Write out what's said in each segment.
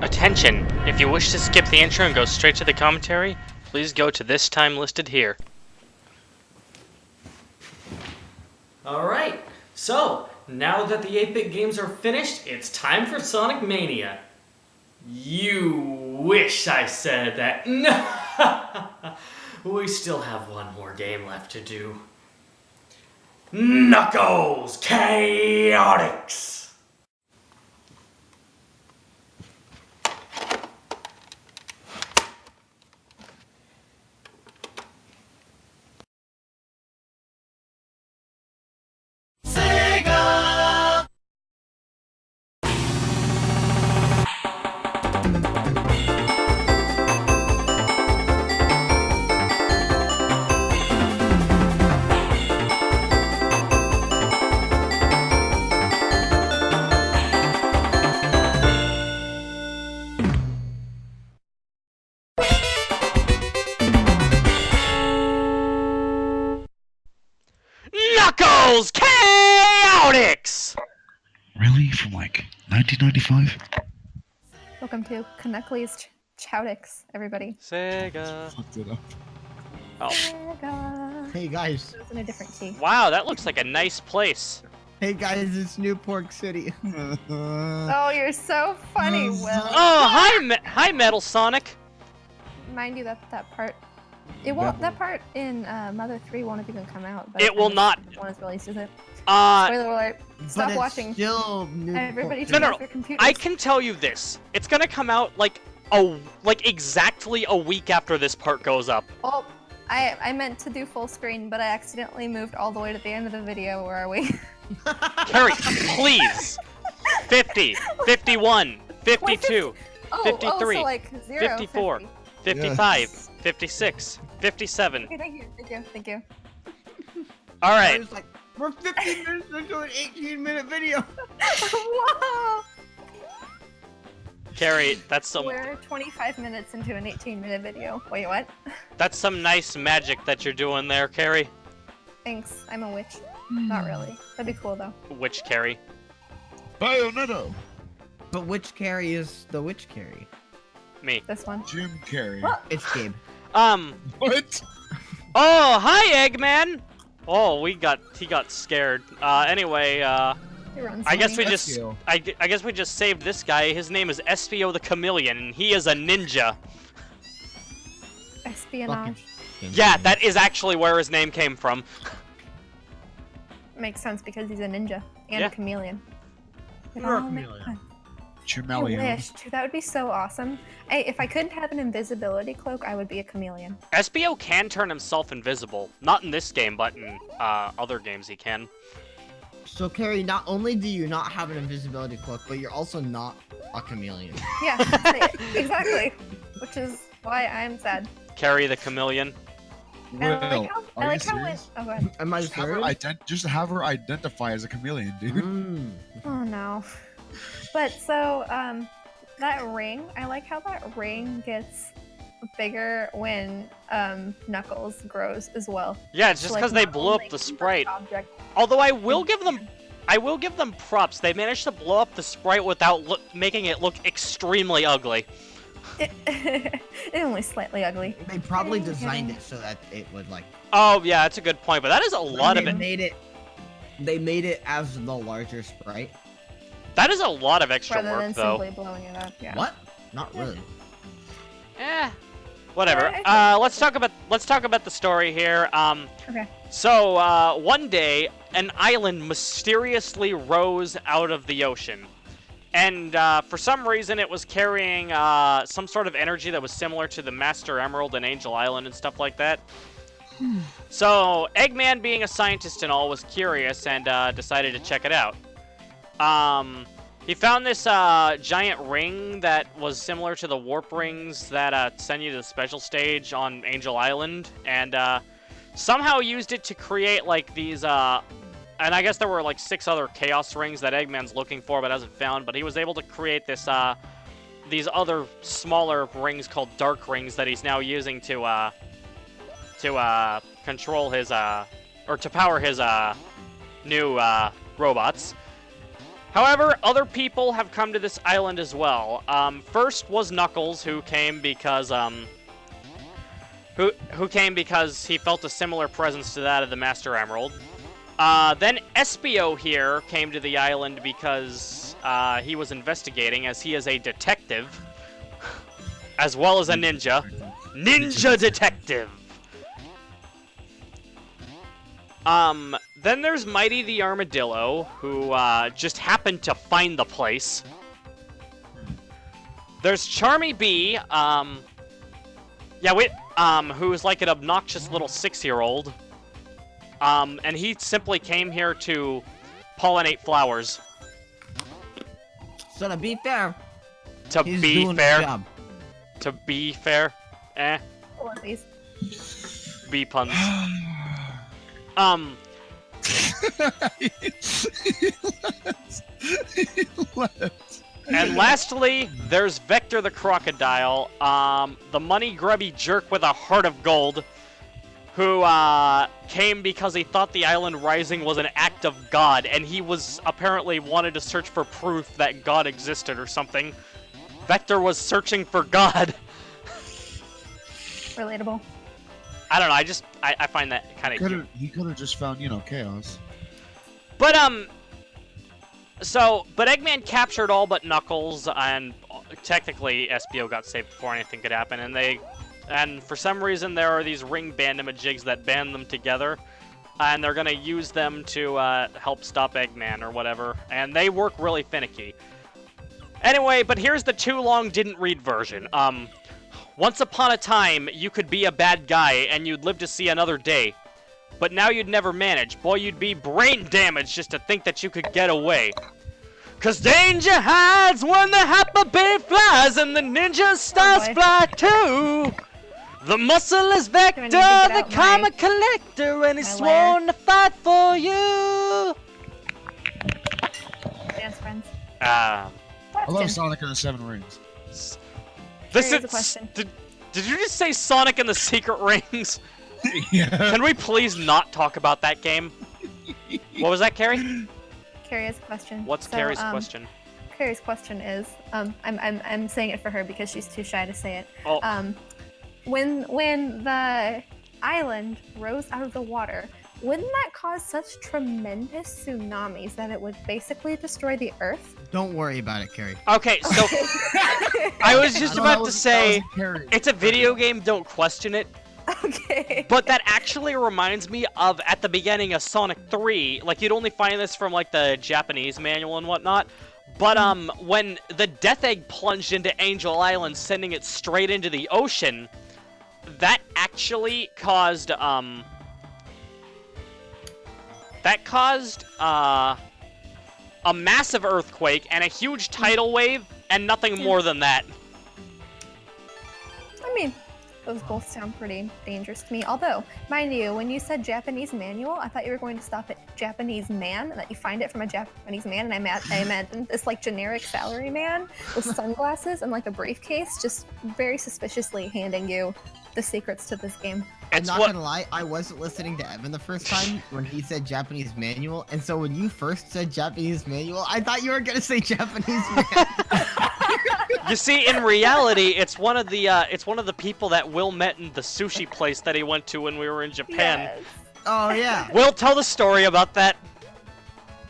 Attention! If you wish to skip the intro and go straight to the commentary, please go to this time listed here. Alright, so now that the 8-bit games are finished, it's time for Sonic Mania. You wish I said that. No! We still have one more game left to do. Knuckles Chaotix! Knuckles Chaotix! Really? From like 1995? Welcome to Knuckles Chaotix, everybody. Sega. Fucked it up. Oh. Sega. Hey guys. It was in a different key. Wow, that looks like a nice place. Hey guys, it's New Pork City. Oh, you're so funny, Will. Oh, hi Metal Sonic. Mind you, that part. It won't. That part in Mother 3 won't have even come out. But It will not. One is released, is it? Uh, Spoiler alert. Stop But it's watching. still New Everybody Pork turn No, off no, their computers. I can tell you this. It's gonna come out like exactly a week after this part goes up. Oh, I meant to do full screen, but I accidentally moved all the way to the end of the video. Where are we? Carrie, please. 50, 51, 52, Oh, 53, so like 0, 54, 50. 55, 56, 57. Okay, thank you. All I right. was like, we're 15 minutes into an 18-minute video. Whoa! Carrie, that's some We're 25 minutes into an 18-minute video. Wait, what? nice magic that you're doing there, Carrie. Thanks, I'm a witch. Not really. That'd be cool though. Which Carrie? Bayonetta! But which Carrie is the which Carrie? Me. This one. Jim Carrey. It's Gabe. What? Oh, hi Eggman. Oh, he got scared. Anyway, He runs I guess we funny. just Espio. I guess we just saved this guy. His name is Espio the Chameleon, and he is a ninja. Espionage. Yeah, that is actually where his name came from. Makes sense because he's a ninja and Yeah. a chameleon. It You're a all makes chameleon. sense. I Chameleon. wish, too. That would be so awesome. Hey, if I couldn't have an invisibility cloak, I would be a chameleon. Espio can turn himself invisible. Not in this game, but in other games he can. So Carrie, not only do you not have an invisibility cloak, but you're also not a chameleon. Yeah, exactly. Which is why I'm sad. Carry the Chameleon. And I like how, are I like you how when, serious? oh, go ahead. Am I Just have, her just have her identify as a chameleon, dude. Mm. Oh no. But so, that ring, I like how that ring gets bigger when Knuckles grows as well. Yeah, it's just Like, because they not blew up only the sprite. object- Although I will give them props. They managed to blow up the sprite without making it look extremely ugly. It's only slightly ugly. They probably designed it so that it would like. Oh yeah, that's a good point. But that is a lot of it. They made it as the larger sprite. That is a lot of extra Rather work, than though. simply blowing it up. Yeah. What? Not really. Whatever. Yeah, Let's talk about the story here. Okay. So one day, an island mysteriously rose out of the ocean, and for some reason, it was carrying some sort of energy that was similar to the Master Emerald and Angel Island and stuff like that. So Eggman, being a scientist and all, was curious and decided to check it out. He found this giant ring that was similar to the warp rings that send you to the special stage on Angel Island, and somehow used it to create like these, and I guess there were like 6 other Chaos rings that Eggman's looking for but hasn't found, but he was able to create this, these other smaller rings called Dark Rings that he's now using to control his, or to power his, new, robots. However, other people have come to this island as well. First was Knuckles, who came because who came because he felt a similar presence to that of the Master Emerald. Then Espio here came to the island because he was investigating, as he is a detective, as well as a ninja. Ninja detective! Then there's Mighty the Armadillo, who just happened to find the place. There's Charmy B, who's like an obnoxious little 6-year-old. And he simply came here to pollinate flowers. So to be fair, To he's be doing his fair. job. To be fair. Please. B puns. And lastly, there's Vector the Crocodile, the money-grubby jerk with a heart of gold, who came because he thought the island rising was an act of God, and he was apparently wanted to search for proof that God existed or something. Vector was searching for God. Relatable. I don't know, I find that kind of cute. He could have just found, chaos. But, but Eggman captured all but Knuckles, and technically Espio got saved before anything could happen, and for some reason there are these ring bandamajigs that band them together, and they're gonna use them to, help stop Eggman or whatever, and they work really finicky. Anyway, but here's the too long didn't read version. Once upon a time, you could be a bad guy, and you'd live to see another day. But now you'd never manage. Boy, you'd be brain damaged just to think that you could get away. 'Cause danger hides when the happy bee flies, and the ninja stars fly too. The muscle is Vector, the karma collector, and he's sworn to fight for you. Dance friends. I love Sonic and the Seven Rings. This Here's a is. question. Did you just say Sonic and the Secret Rings? Yeah. Can we please not talk about that game? What was that, Kari? Carrie has a question. What's Kari's question? Carrie's question is, I'm saying it for her because she's too shy to say it. Oh. When the island rose out of the water, wouldn't that cause such tremendous tsunamis that it would basically destroy the Earth? Don't worry about it, Kari. Okay, so I was just about to say, Kari. it's a video game, don't question it. Okay. But that actually reminds me of, at the beginning of Sonic 3, like, you'd only find this from, like, the Japanese manual and whatnot, but, when the Death Egg plunged into Angel Island, sending it straight into the ocean, that actually caused, a massive earthquake and a huge tidal wave, and nothing more than that. I mean, those both sound pretty dangerous to me. Although, mind you, when you said Japanese manual, I thought you were going to stop at Japanese man, and that you find it from a Japanese man, and I imagined this, like, generic salary man with sunglasses and, like, a briefcase, just very suspiciously handing you the secrets to this game. I'm It's not what- gonna lie, I wasn't listening to Evan the first time when he said Japanese manual, and so when you first said Japanese manual, I thought you were gonna say Japanese man. You see, in reality, it's one of the people that Will met in the sushi place that he went to when we were in Japan. Yes. Oh yeah. Will, tell the story about that.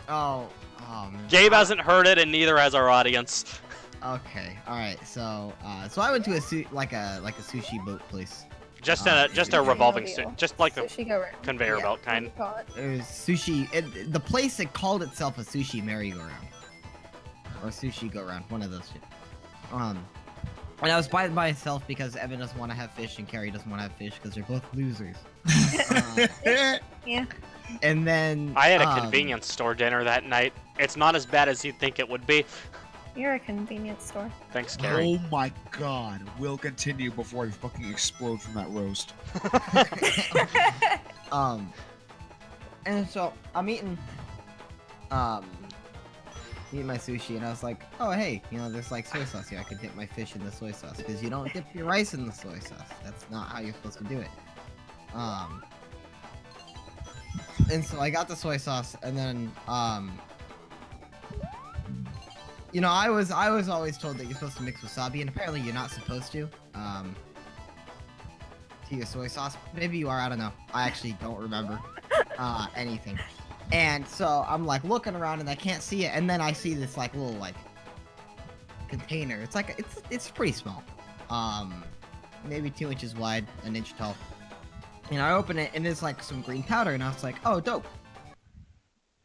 Oh man. Gabe hasn't heard it, and neither has our audience. Okay. All right. So I went to a sushi boat place. Just a revolving, just like the Sushi go round. conveyor Yeah, belt kind. what do you call it? It was sushi. The place that called itself a sushi merry-go-round or sushi go-round, one of those shit. And I was by myself because Evan doesn't want to have fish and Kari doesn't want to have fish because they're both losers. Yeah. And then I had a convenience store dinner that night. It's not as bad as you'd think it would be. You're a convenience store. Thanks, Kari. Oh my god. We'll continue before I fucking explode from that roast. And so I'm eating my sushi, and I was like, oh hey, there's like soy sauce here. I could dip my fish in the soy sauce because you don't dip your rice in the soy sauce. That's not how you're supposed to do it. And so I got the soy sauce, and then You know, I was always told that you're supposed to mix wasabi, and apparently you're not supposed to. To your soy sauce. Maybe you are. I don't know. I actually don't remember anything. And so I'm like looking around and I can't see it, and then I see this like little like container. It's like it's pretty small. Maybe 2 inches wide, 1 inch tall. And I open it and it's like some green powder, and I was like, oh, dope.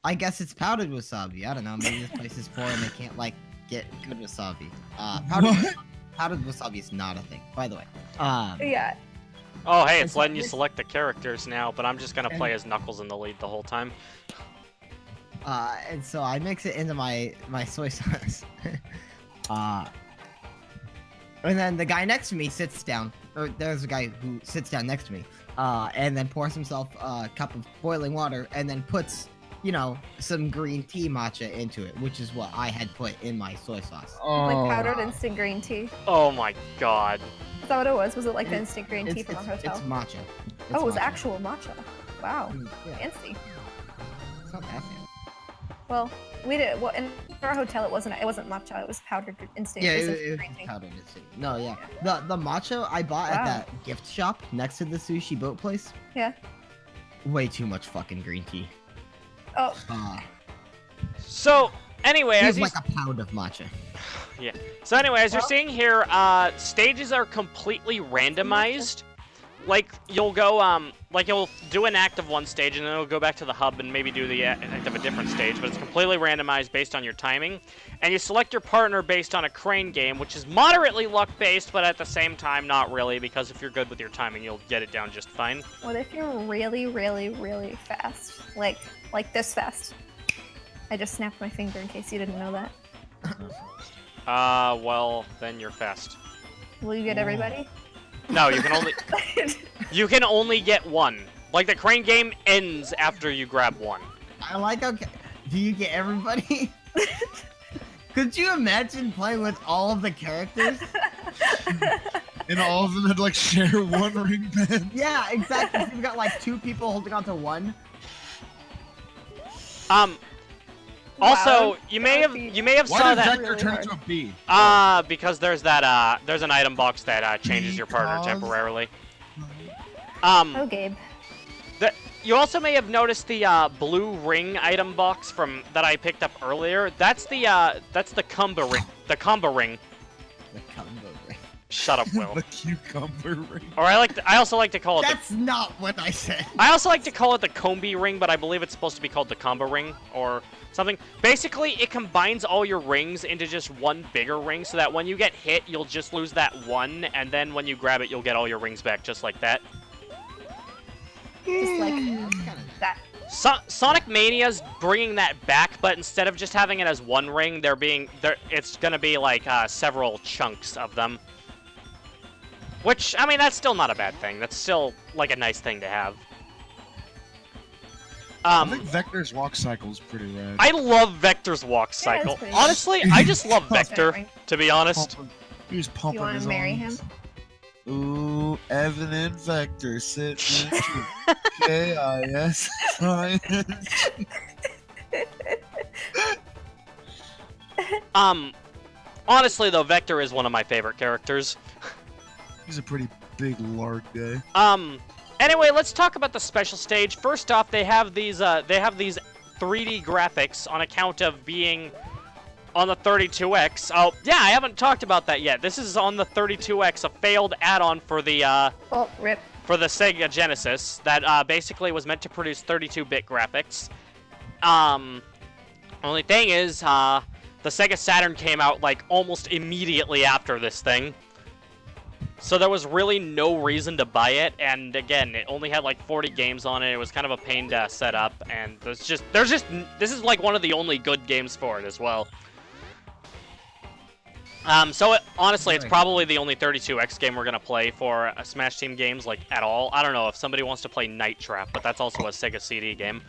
I guess it's powdered wasabi. I don't know. Maybe this place is poor and they can't like get good wasabi. Powdered wasabi is not a thing, by the way. Yeah. Oh, hey, it's letting you select the characters now, but I'm just gonna play as Knuckles in the lead the whole time. And so I mix it into my soy sauce. And then the guy next to me sits down, or there's a guy who sits down next to me, and then pours himself a cup of boiling water, and then puts, you know, some green tea matcha into it, which is what I had put in my soy sauce. Like powdered instant green tea. Oh my god. Is that what it was? Was it like the instant green tea from our hotel? It's matcha. Oh, it was actual matcha. Wow. Yeah. Fancy. It's not that fancy. Well, we did. Well, in our hotel, it wasn't matcha. It was powdered instant. Yeah, instant it green was tea. powdered instant. No, yeah. The matcha I bought at that gift shop next to the sushi boat place. Yeah. Way too much fucking green tea. Oh. So, anyway, It as was you... like a pound of matcha. Yeah. So anyway, as you're seeing here, stages are completely randomized. Like, you'll go, like, you'll do an act of one stage, and then it'll go back to the hub and maybe do the act of a different stage, but it's completely randomized based on your timing. And you select your partner based on a crane game, which is moderately luck-based, but at the same time, not really, because if you're good with your timing, you'll get it down just fine. What if you're really, really, really fast? Like this fast? I just snapped my finger in case you didn't know that. Well, then you're fast. Will you get everybody? No, you can only... you can only get one. Like, the crane game ends after you grab one. I like how... Do you get everybody? Could you imagine playing with all of the characters? And all of them had like share one ring band. Yeah, exactly. You've got like 2 people holding on to one. Also, Wow. you may have Why saw did that. Vector turn into a bee? Because there's that there's an item box that changes your partner temporarily. Oh, Gabe. You also may have noticed the blue ring item box from that I picked up earlier. That's the combo ring. The combo ring. The combo ring. Shut up, Will. The cucumber ring. Or I also like to call it. That's not what I said. I also like to call it the combi ring, but I believe it's supposed to be called the combo ring or something. Basically, it combines all your rings into just one bigger ring, so that when you get hit, you'll just lose that one, and then when you grab it, you'll get all your rings back just like that. Just like that. Sonic Mania's bringing that back, but instead of just having it as one ring, it's gonna be like several chunks of them. Which, I mean, that's still not a bad thing. That's still like a nice thing to have. I think Vector's walk cycle is pretty rad. I love Vector's walk cycle. pretty Honestly, I just love Vector, to be honest. He was pumping You want his to marry him? arms. Ooh, Evan and Vector sitting in K-I-S science. Honestly though, Vector is one of my favorite characters. He's a pretty big lark guy. Anyway, let's talk about the special stage. First off, they have these 3D graphics on account of being on the 32X. Oh, yeah, I haven't talked about that yet. This is on the 32X, a failed add-on for the RIP. for the Sega Genesis that basically was meant to produce 32-bit graphics. Only thing is, the Sega Saturn came out like almost immediately after this thing. So there was really no reason to buy it, and again, it only had like 40 games on it. It was kind of a pain to set up, and this is like one of the only good games for it as well. Honestly, it's probably the only 32X game we're gonna play for Smash Team games, like, at all. I don't know if somebody wants to play Night Trap, but that's also a Sega CD game.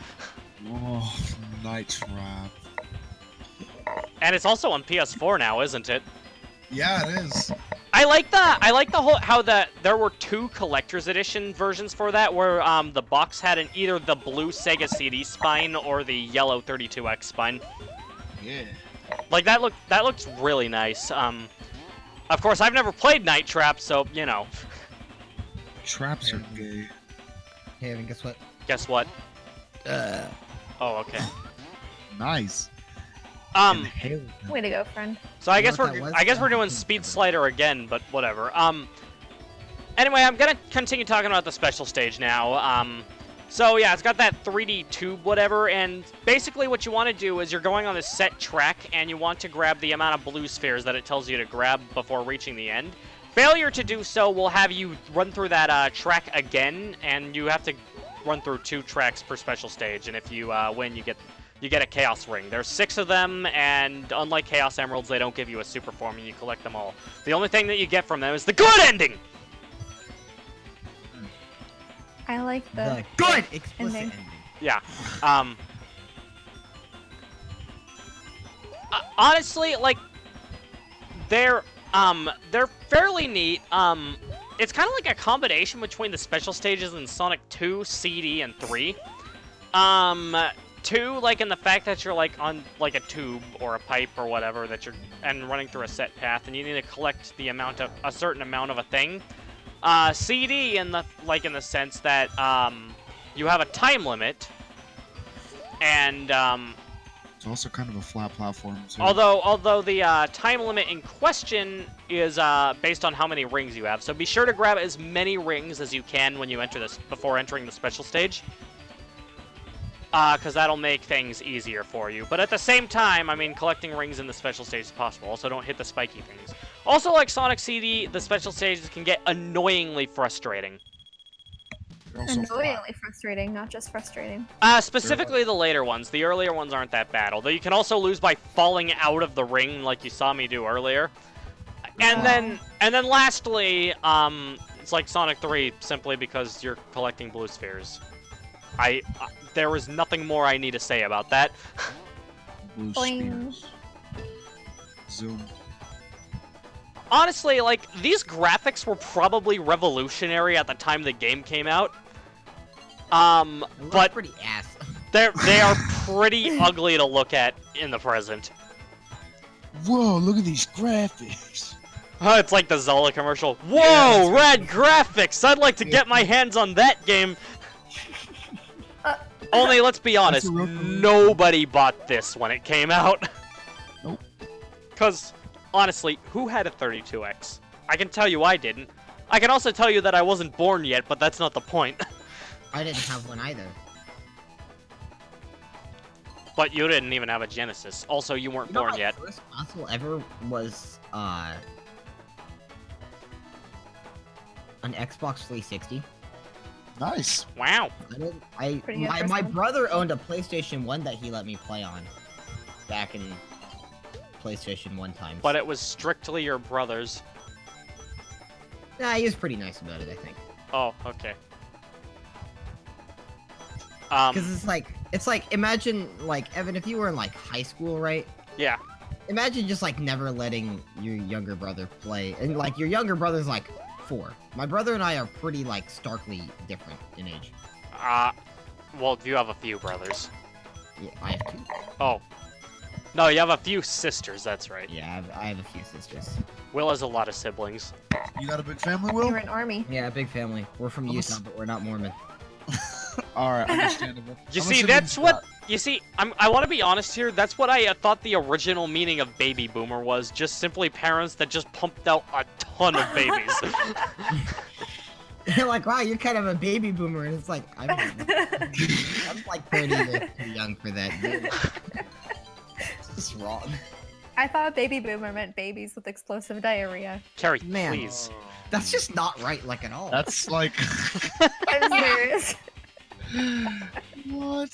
Oh, Night Trap. And it's also on PS4 now, isn't it? Yeah, it is. I like the whole how there were 2 collector's edition versions for that, where the box had either the blue Sega CD spine or the yellow 32X spine. Yeah. Like, that looks really nice. Of course, I've never played Night Trap, so, you know. Traps are gay. Hey, Evan, guess what? Guess what? Oh, okay. Nice. Way to go, friend. So I You guess know what that was? I guess we're doing Speed Slider again, but whatever. Anyway, I'm gonna continue talking about the special stage now. So yeah, it's got that 3D tube, whatever, and basically what you want to do is you're going on this set track, and you want to grab the amount of blue spheres that it tells you to grab before reaching the end. Failure to do so will have you run through that track again, and you have to run through 2 tracks per special stage, and if you win, you get a Chaos Ring. There's 6 of them, and unlike Chaos Emeralds, they don't give you a super form, and you collect them all. The only thing that you get from them is the good ending! I like the good explicit ending. ending. Yeah. Honestly, like, they're fairly neat. It's kind of like a combination between the special stages in Sonic 2, CD, and 3. 2, like, in the fact that you're, like, on, like, a tube or a pipe or whatever that you're, and running through a set path, and you need to collect the amount of, a certain amount of a thing. CD in the, like, in the sense that, you have a time limit, and, It's also kind of a flat platform, too. although the, time limit in question is, based on how many rings you have, so be sure to grab as many rings as you can when you enter this, before entering the special stage. Because that'll make things easier for you. But at the same time, I mean, collecting rings in the special stage is possible. Also, don't hit the spiky things. Also, like Sonic CD, the special stages can get annoyingly frustrating. They're also Annoyingly frustrating, not just frustrating. Specifically the later ones. The earlier ones aren't that bad. Although you can also lose by falling out of the ring, like you saw me do earlier. And then lastly, it's like Sonic 3, simply because you're collecting blue spheres. There is nothing more I need to say about that. blue Boing. spears. Zoom. Honestly, like, these graphics were probably revolutionary at the time the game came out. It looks But pretty ass. they are pretty ugly to look at in the present. Whoa, look at these graphics. It's like the Zola commercial. Whoa, Yeah, rad graphics! I'd like to get my hands on that game. Only, let's be honest, a real commercial. nobody bought this when it came out. Nope. Because, honestly, who had a 32X? I can tell you I didn't. I can also tell you that I wasn't born yet, but that's not the point. I didn't have one either. But you didn't even have a Genesis. Also, you weren't born yet. My first console ever was an Xbox 360. Nice. Wow. Pretty good My first one. brother owned a PlayStation 1 that he let me play on back in PlayStation 1 times. But it was strictly your brother's. Nah, he was pretty nice about it, I think. Oh, okay. Because it's like imagine like Evan, if you were in like high school, right? Yeah. Imagine just like never letting your younger brother play, and like your younger brother's like 4. My brother and I are pretty like starkly different in age. Well, you have a few brothers. Yeah, I have 2. Oh. No, you have a few sisters, that's right. Yeah, I have a few sisters. Will has a lot of siblings. You got a big family, Will? You're an army. Yeah, big family. We're from I'm a Utah, but we're not Mormon. Alright, understandable. You I'm see, assuming that's you what... got- You see, I want to be honest here, that's what I thought the original meaning of baby boomer was. Just simply parents that just pumped out a ton of babies. You're like, wow, you're kind of a baby boomer, and it's like, I'm like 30 to too young for that. Dude. This is wrong. I thought baby boomer meant babies with explosive diarrhea. Carrie, Man. please. That's just not right, like at all. That's like... I'm serious. What?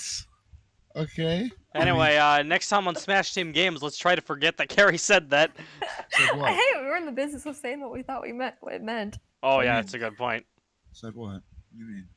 Okay. Anyway, next time on Smash Team Games, let's try to forget that Carrie said that. Said what? Hey, we were in the business of saying what we thought we meant, what it meant. Oh yeah, that's a good point. Said what? What do you mean?